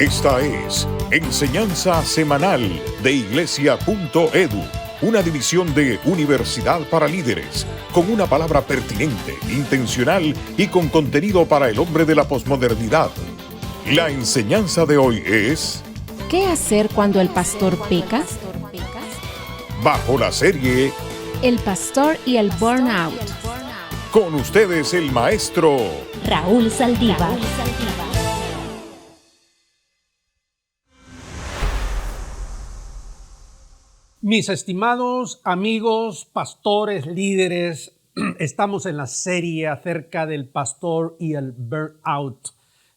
Esta es Enseñanza Semanal de Iglesia.edu, una división de Universidad para Líderes, con una palabra pertinente, intencional y con contenido para el hombre de la posmodernidad. La enseñanza de hoy es: ¿qué hacer cuando el pastor peca? Bajo la serie El pastor y el burnout. Con ustedes el maestro Raúl Saldívar. Mis estimados amigos, pastores, líderes, estamos en la serie acerca del pastor y el burnout,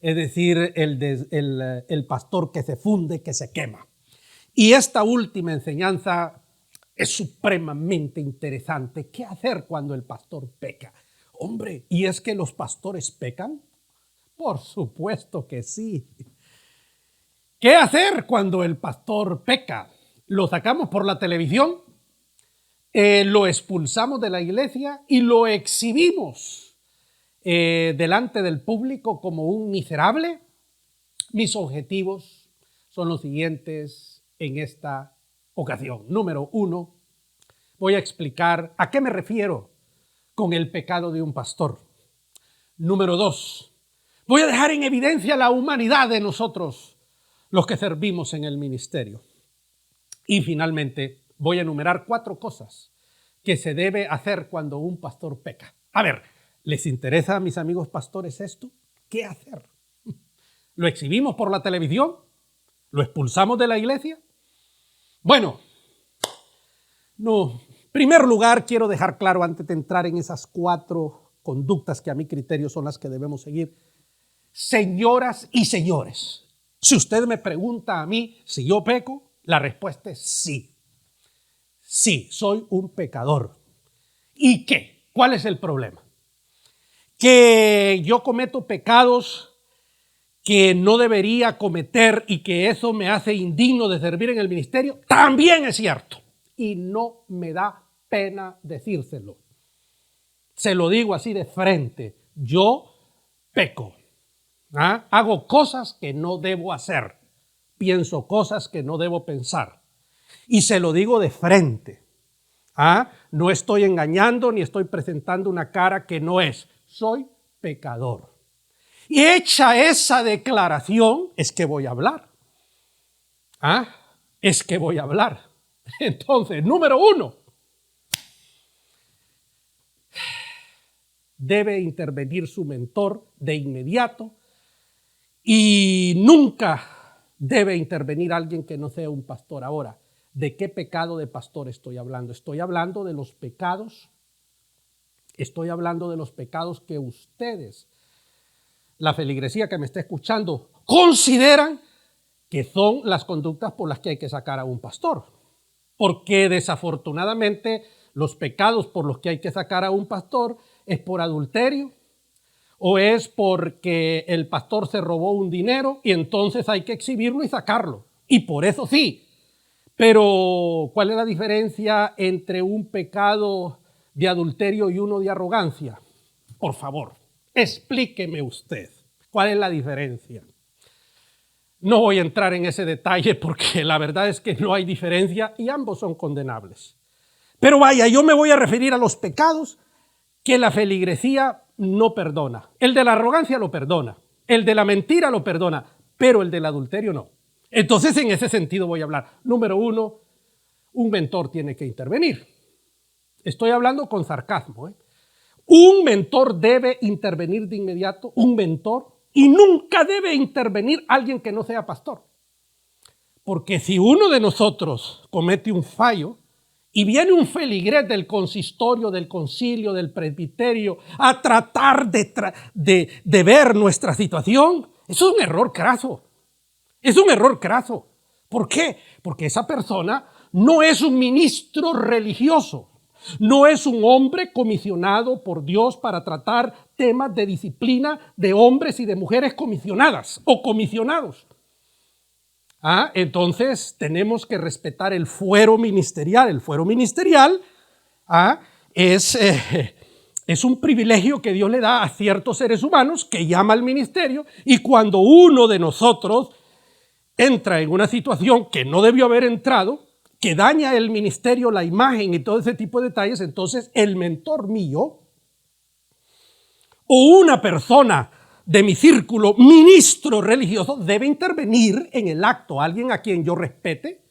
es decir, el pastor que se funde, que se quema. Y esta última enseñanza es supremamente interesante. ¿Qué hacer cuando el pastor peca? Hombre, ¿y es que los pastores pecan? Por supuesto que sí. ¿Qué hacer cuando el pastor peca? Lo sacamos por la televisión, lo expulsamos de la iglesia y lo exhibimos delante del público como un miserable. Mis objetivos son los siguientes en esta ocasión. Número 1, voy a explicar a qué me refiero con el pecado de un pastor. Número 2, voy a dejar en evidencia la humanidad de nosotros, los que servimos en el ministerio. Y finalmente voy a enumerar 4 cosas que se debe hacer cuando un pastor peca. A ver, ¿les interesa a mis amigos pastores esto? ¿Qué hacer? ¿Lo exhibimos por la televisión? ¿Lo expulsamos de la iglesia? Bueno, no. En primer lugar, quiero dejar claro antes de entrar en esas 4 conductas que a mi criterio son las que debemos seguir. Señoras y señores, si usted me pregunta a mí si yo peco, la respuesta es sí. Sí, soy un pecador. ¿Y qué? ¿Cuál es el problema? Que yo cometo pecados que no debería cometer y que eso me hace indigno de servir en el ministerio, también es cierto. Y no me da pena decírselo. Se lo digo así de frente. Yo peco. Hago cosas que no debo hacer. Pienso cosas que no debo pensar. Y se lo digo de frente. No estoy engañando ni estoy presentando una cara que no es. Soy pecador. Y hecha esa declaración, es que voy a hablar. Es que voy a hablar. Entonces, número 1. Debe intervenir su mentor de inmediato y nunca debe intervenir alguien que no sea un pastor. Ahora, ¿de qué pecado de pastor estoy hablando? Estoy hablando de los pecados que ustedes, la feligresía que me está escuchando, consideran que son las conductas por las que hay que sacar a un pastor. Porque desafortunadamente los pecados por los que hay que sacar a un pastor es por adulterio, o es porque el pastor se robó un dinero y entonces hay que exhibirlo y sacarlo. Y por eso sí. Pero, ¿cuál es la diferencia entre un pecado de adulterio y uno de arrogancia? Por favor, explíqueme usted. ¿Cuál es la diferencia? No voy a entrar en ese detalle porque la verdad es que no hay diferencia y ambos son condenables. Pero vaya, yo me voy a referir a los pecados que la feligresía no perdona. El de la arrogancia lo perdona, el de la mentira lo perdona, pero el del adulterio no. Entonces, en ese sentido voy a hablar. Número 1, un mentor tiene que intervenir. Estoy hablando con sarcasmo. Un mentor debe intervenir de inmediato, un mentor, y nunca debe intervenir alguien que no sea pastor. Porque si uno de nosotros comete un fallo, y viene un feligrés del consistorio, del concilio, del presbiterio a tratar de ver nuestra situación, eso es un error craso. Es un error craso. ¿Por qué? Porque esa persona no es un ministro religioso. No es un hombre comisionado por Dios para tratar temas de disciplina de hombres y de mujeres comisionadas o comisionados. Entonces tenemos que respetar el fuero ministerial. El fuero ministerial es un privilegio que Dios le da a ciertos seres humanos que llama al ministerio, y cuando uno de nosotros entra en una situación que no debió haber entrado, que daña el ministerio, la imagen y todo ese tipo de detalles, entonces el mentor mío o una persona de mi círculo, ministro religioso, debe intervenir en el acto. Alguien a quien yo respete,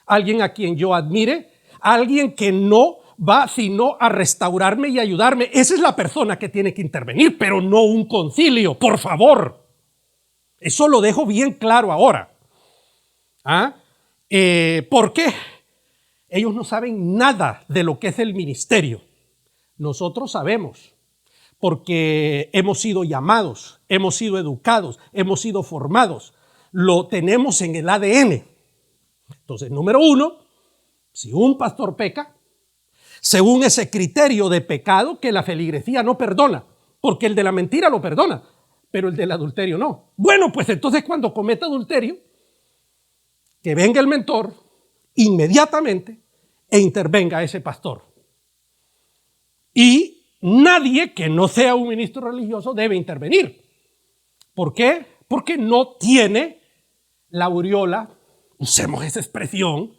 alguien a quien yo admire, alguien que no va sino a restaurarme y ayudarme. Esa es la persona que tiene que intervenir, pero no un concilio, por favor. Eso lo dejo bien claro ahora. ¿Por qué? Ellos no saben nada de lo que es el ministerio. Nosotros sabemos, porque hemos sido llamados, hemos sido educados, hemos sido formados. Lo tenemos en el ADN. Entonces, número uno, si un pastor peca, según ese criterio de pecado que la feligresía no perdona, porque el de la mentira lo perdona, pero el del adulterio no. Bueno, pues entonces cuando cometa adulterio, que venga el mentor inmediatamente e intervenga ese pastor. Y nadie que no sea un ministro religioso debe intervenir. ¿Por qué? Porque no tiene la aureola, usemos esa expresión,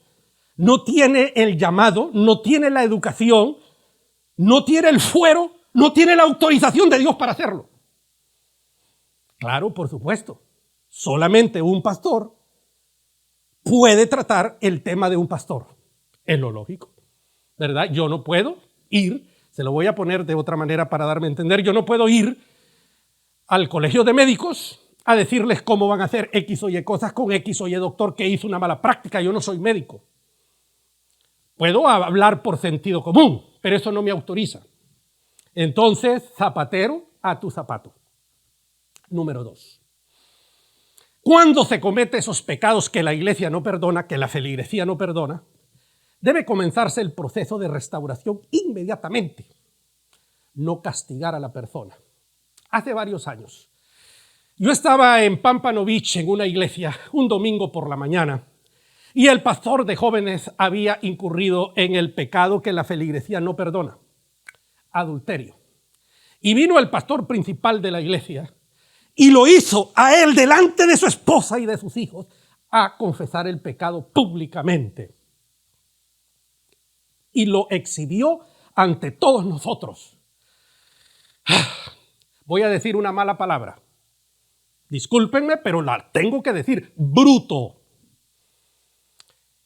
no tiene el llamado, no tiene la educación, no tiene el fuero, no tiene la autorización de Dios para hacerlo. Claro, por supuesto, solamente un pastor puede tratar el tema de un pastor. Es lo lógico, ¿verdad? Yo no puedo ir, se lo voy a poner de otra manera para darme a entender, yo no puedo ir al colegio de médicos a decirles cómo van a hacer X o Y cosas con X o Y doctor que hizo una mala práctica. Yo no soy médico. Puedo hablar por sentido común, pero eso no me autoriza. Entonces, zapatero a tu zapato. Número 2. Cuando se comete esos pecados que la iglesia no perdona, que la feligresía no perdona, debe comenzarse el proceso de restauración inmediatamente. No castigar a la persona. Hace varios años, yo estaba en Pampano Beach, en una iglesia, un domingo por la mañana, y el pastor de jóvenes había incurrido en el pecado que la feligresía no perdona, adulterio. Y vino el pastor principal de la iglesia y lo hizo a él delante de su esposa y de sus hijos a confesar el pecado públicamente. Y lo exhibió ante todos nosotros. Voy a decir una mala palabra. Discúlpenme, pero la tengo que decir. Bruto.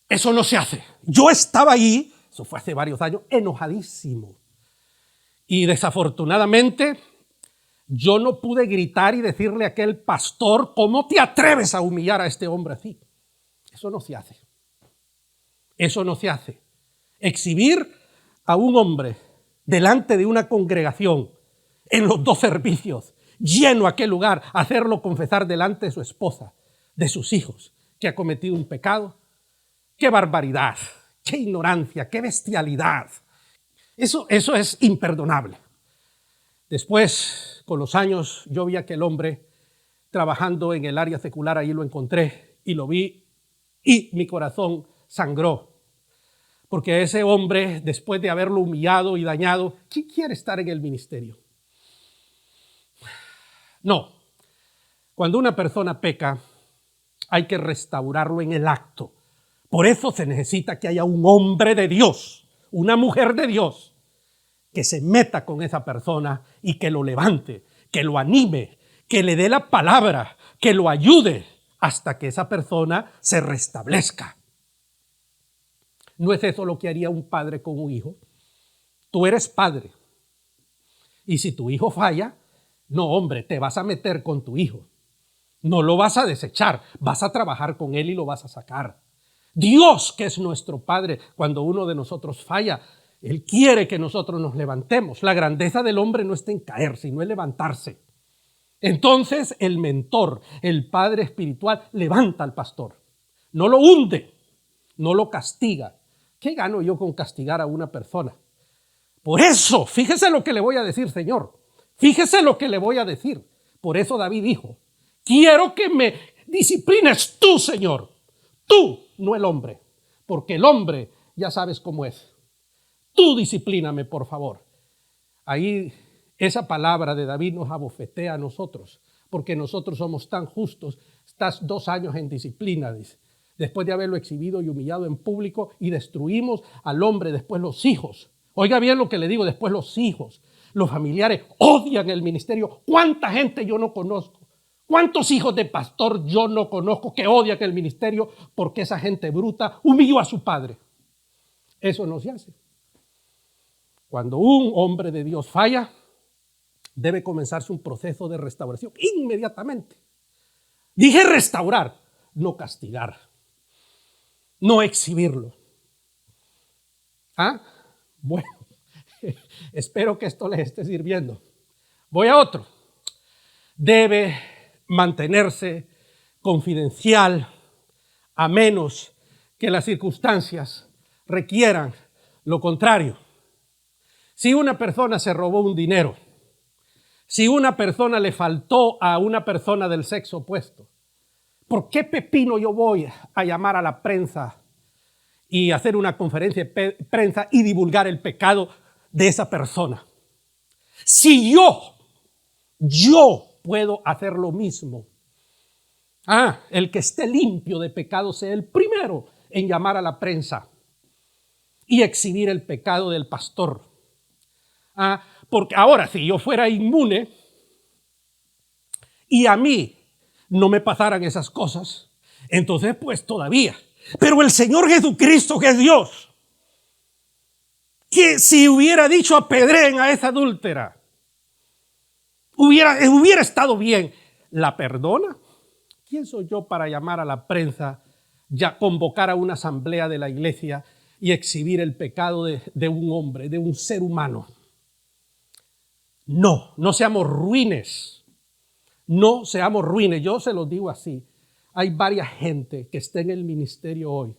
Eso no se hace. Yo estaba ahí, eso fue hace varios años, enojadísimo. Y desafortunadamente, yo no pude gritar y decirle a aquel pastor, ¿cómo te atreves a humillar a este hombre así? Eso no se hace. Eso no se hace. Exhibir a un hombre delante de una congregación en los 2 servicios, lleno aquel lugar, hacerlo confesar delante de su esposa, de sus hijos, que ha cometido un pecado. ¡Qué barbaridad! ¡Qué ignorancia! ¡Qué bestialidad! Eso es imperdonable. Después, con los años, yo vi a aquel hombre trabajando en el área secular, ahí lo encontré y lo vi y mi corazón sangró. Porque ese hombre, después de haberlo humillado y dañado, ¿quién quiere estar en el ministerio? No. Cuando una persona peca, hay que restaurarlo en el acto. Por eso se necesita que haya un hombre de Dios, una mujer de Dios, que se meta con esa persona y que lo levante, que lo anime, que le dé la palabra, que lo ayude hasta que esa persona se restablezca. ¿No es eso lo que haría un padre con un hijo? Tú eres padre. Y si tu hijo falla, no, hombre, te vas a meter con tu hijo. No lo vas a desechar, vas a trabajar con él y lo vas a sacar. Dios, que es nuestro Padre, cuando uno de nosotros falla, Él quiere que nosotros nos levantemos. La grandeza del hombre no está en caer, sino en levantarse. Entonces el mentor, el padre espiritual, levanta al pastor. No lo hunde, no lo castiga. ¿Qué gano yo con castigar a una persona? Por eso, fíjese lo que le voy a decir, Señor. Fíjese lo que le voy a decir. Por eso David dijo, quiero que me disciplines tú, Señor. Tú, no el hombre. Porque el hombre ya sabes cómo es. Tú disciplíname, por favor. Ahí esa palabra de David nos abofetea a nosotros. Porque nosotros somos tan justos Estás 2 años en disciplina, dice. Después de haberlo exhibido y humillado en público, y destruimos al hombre, después los hijos. Oiga bien lo que le digo, después los hijos, los familiares odian el ministerio. ¿Cuánta gente yo no conozco? ¿Cuántos hijos de pastor yo no conozco que odian el ministerio porque esa gente bruta humilló a su padre? Eso no se hace. Cuando un hombre de Dios falla, debe comenzarse un proceso de restauración inmediatamente. Dije restaurar, no castigar, no exhibirlo. ¿Ah? Bueno, espero que esto les esté sirviendo. Voy a otro. Debe mantenerse confidencial a menos que las circunstancias requieran lo contrario. Si una persona se robó un dinero, si una persona le faltó a una persona del sexo opuesto, ¿por qué pepino yo voy a llamar a la prensa y hacer una conferencia de prensa y divulgar el pecado de esa persona? Si yo puedo hacer lo mismo. El que esté limpio de pecado sea el primero en llamar a la prensa y exhibir el pecado del pastor. Porque ahora, si yo fuera inmune y a mí no me pasaran esas cosas, entonces pues todavía. Pero el Señor Jesucristo, que es Dios, que si hubiera dicho apedreen a esa adúltera, hubiera estado bien, ¿la perdona? ¿Quién soy yo para llamar a la prensa, ya convocar a una asamblea de la iglesia y exhibir el pecado de un hombre, de un ser humano? No seamos ruines. No seamos ruines. Yo se los digo así. Hay varias gente que está en el ministerio hoy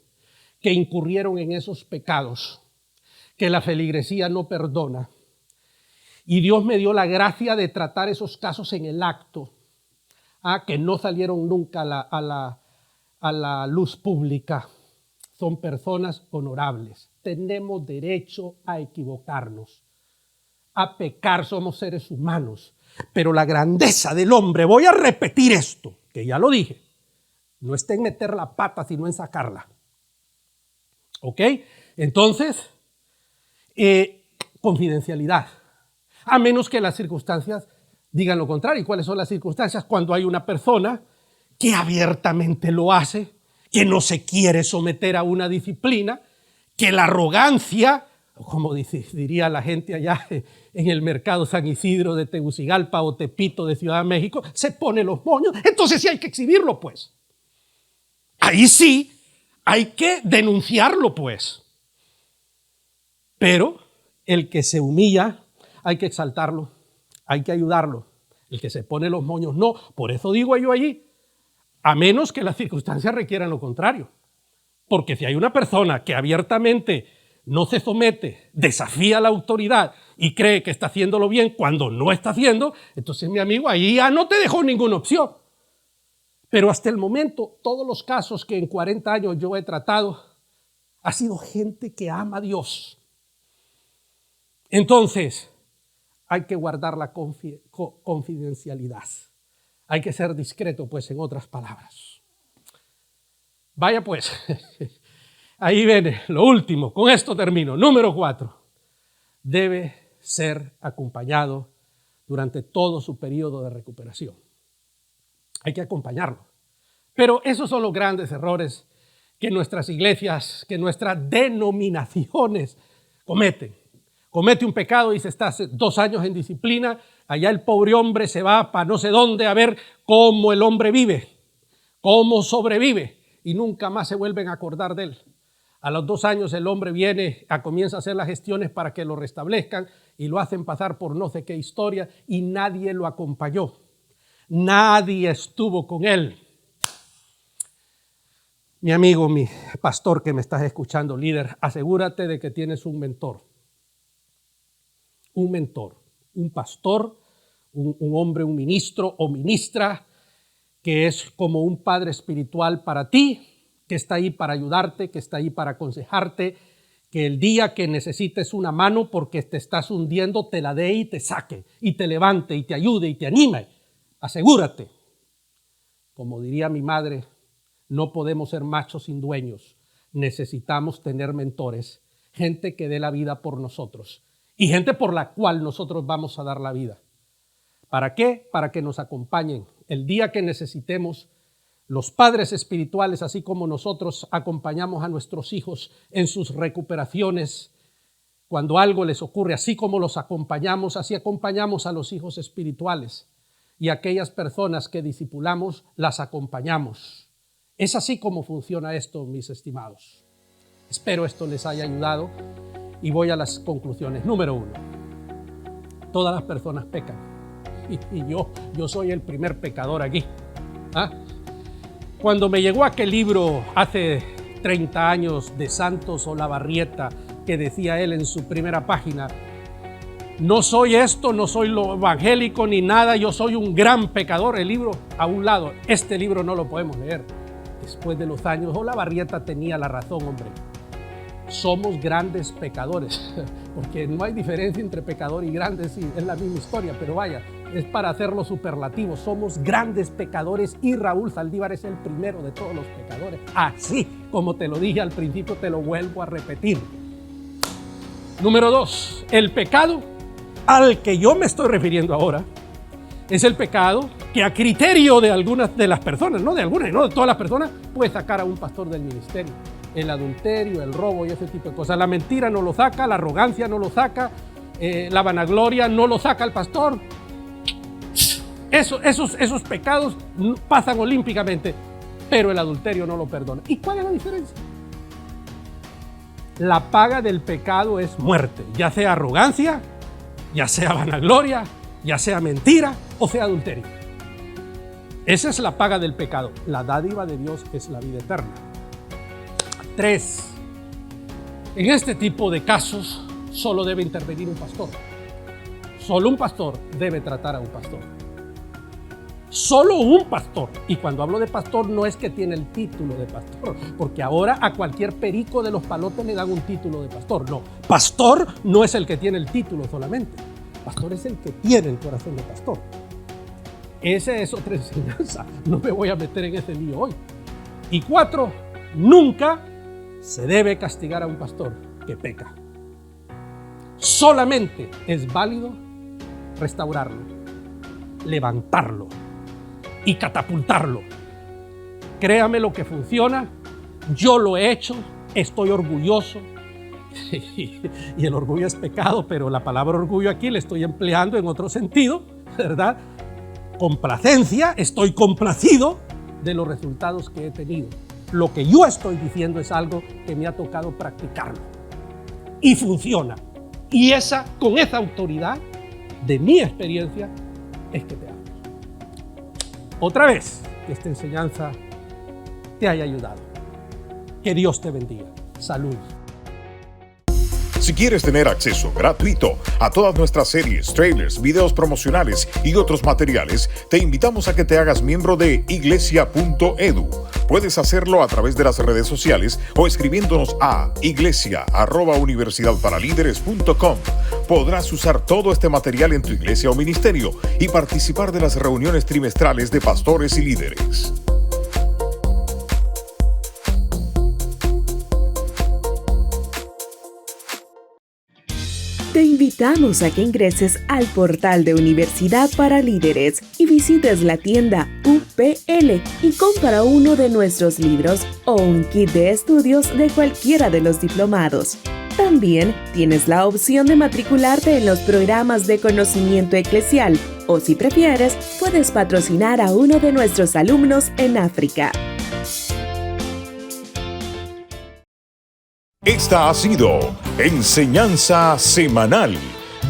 que incurrieron en esos pecados que la feligresía no perdona. Y Dios me dio la gracia de tratar esos casos en el acto, que no salieron nunca a la luz pública. Son personas honorables. Tenemos derecho a equivocarnos, a pecar, somos seres humanos. Pero la grandeza del hombre, voy a repetir esto, que ya lo dije, no está en meter la pata, sino en sacarla. ¿Ok? Entonces, confidencialidad. A menos que las circunstancias digan lo contrario. ¿Y cuáles son las circunstancias? Cuando hay una persona que abiertamente lo hace, que no se quiere someter a una disciplina, que la arrogancia, como diría la gente allá en el mercado San Isidro de Tegucigalpa o Tepito de Ciudad de México, se pone los moños. Entonces sí hay que exhibirlo, pues. Ahí sí hay que denunciarlo, pues. Pero el que se humilla, hay que exaltarlo, hay que ayudarlo. El que se pone los moños, no. Por eso digo yo allí, a menos que las circunstancias requieran lo contrario. Porque si hay una persona que abiertamente no se somete, desafía a la autoridad y cree que está haciéndolo bien cuando no está haciendo, entonces mi amigo, ahí ya no te dejó ninguna opción. Pero hasta el momento, todos los casos que en 40 años yo he tratado, ha sido gente que ama a Dios. Entonces, hay que guardar la confidencialidad. Hay que ser discreto, pues, en otras palabras. Vaya, pues, ahí viene lo último. Con esto termino. Número 4. Debe ser acompañado durante todo su periodo de recuperación. Hay que acompañarlo. Pero esos son los grandes errores que nuestras iglesias, que nuestras denominaciones cometen. Comete un pecado y se está 2 años en disciplina, allá el pobre hombre se va para no sé dónde a ver cómo el hombre vive, cómo sobrevive, y nunca más se vuelven a acordar de él. A los 2 años el hombre comienza a hacer las gestiones para que lo restablezcan y lo hacen pasar por no sé qué historia y nadie lo acompañó. Nadie estuvo con él. Mi amigo, mi pastor que me estás escuchando, líder, asegúrate de que tienes un mentor. Un mentor, un pastor, un hombre, un ministro o ministra que es como un padre espiritual para ti, que está ahí para ayudarte, que está ahí para aconsejarte, que el día que necesites una mano porque te estás hundiendo, te la dé y te saque, y te levante, y te ayude, y te anime. Asegúrate Como diría mi madre, no podemos ser machos sin dueños. Necesitamos tener mentores, gente que dé la vida por nosotros y gente por la cual nosotros vamos a dar la vida. ¿Para qué? Para que nos acompañen el día que necesitemos. Los padres espirituales, así como nosotros acompañamos a nuestros hijos en sus recuperaciones, cuando algo les ocurre, así como los acompañamos, así acompañamos a los hijos espirituales. Y aquellas personas que discipulamos, las acompañamos. Es así como funciona esto, mis estimados. Espero esto les haya ayudado y voy a las conclusiones. Número 1, todas las personas pecan. Y yo soy el primer pecador aquí. Cuando me llegó aquel libro hace 30 años de Santos Olavarrieta, que decía él en su primera página, no soy esto, no soy lo evangélico ni nada, yo soy un gran pecador. El libro a un lado, este libro no lo podemos leer. Después de los años, Olavarrieta tenía la razón, hombre. Somos grandes pecadores, porque no hay diferencia entre pecador y grande, sí, es la misma historia, pero vaya, es para hacerlo superlativo. Somos grandes pecadores y Raúl Saldívar es el primero de todos los pecadores. Así como te lo dije al principio, te lo vuelvo a repetir. Número 2, el pecado al que yo me estoy refiriendo ahora es el pecado que a criterio de algunas de las personas, no de algunas, no de todas las personas, puede sacar a un pastor del ministerio. El adulterio, el robo y ese tipo de cosas. La mentira no lo saca, la arrogancia no lo saca, la vanagloria no lo saca al pastor. Esos pecados pasan olímpicamente, pero el adulterio no lo perdona. ¿Y cuál es la diferencia? La paga del pecado es muerte, ya sea arrogancia, ya sea vanagloria, ya sea mentira o sea adulterio. Esa es la paga del pecado. La dádiva de Dios es la vida eterna. 3. En este tipo de casos solo debe intervenir un pastor. Solo un pastor debe tratar a un pastor. Solo un pastor. Y cuando hablo de pastor no es que tiene el título de pastor, porque ahora a cualquier perico de los palotes le dan un título de pastor. No, pastor no es el que tiene el título solamente. Pastor es el que tiene el corazón de pastor. Esa es otra enseñanza. No me voy a meter en ese lío hoy. Y 4, nunca se debe castigar a un pastor que peca. Solamente es válido restaurarlo, levantarlo y catapultarlo. Créame lo que funciona. Yo lo he hecho, estoy orgulloso. Y el orgullo es pecado, pero la palabra orgullo aquí la estoy empleando en otro sentido, ¿verdad? Complacencia, estoy complacido de los resultados que he tenido. Lo que yo estoy diciendo es algo que me ha tocado practicarlo y funciona. Y con esa autoridad de mi experiencia es que te hablo. Otra vez, que esta enseñanza te haya ayudado. Que Dios te bendiga. Salud. Si quieres tener acceso gratuito a todas nuestras series, trailers, videos promocionales y otros materiales, te invitamos a que te hagas miembro de iglesia.edu. Puedes hacerlo a través de las redes sociales o escribiéndonos a iglesia@universidadparalíderes.com. Podrás usar todo este material en tu iglesia o ministerio y participar de las reuniones trimestrales de pastores y líderes. Te invitamos a que ingreses al portal de Universidad para Líderes y visites la tienda UPL y compra uno de nuestros libros o un kit de estudios de cualquiera de los diplomados. También tienes la opción de matricularte en los programas de conocimiento eclesial o, si prefieres, puedes patrocinar a uno de nuestros alumnos en África. Esta ha sido Enseñanza Semanal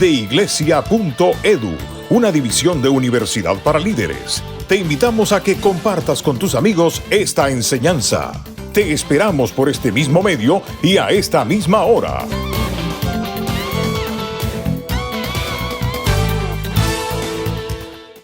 de Iglesia.edu, una división de Universidad para Líderes. Te invitamos a que compartas con tus amigos esta enseñanza. Te esperamos por este mismo medio y a esta misma hora.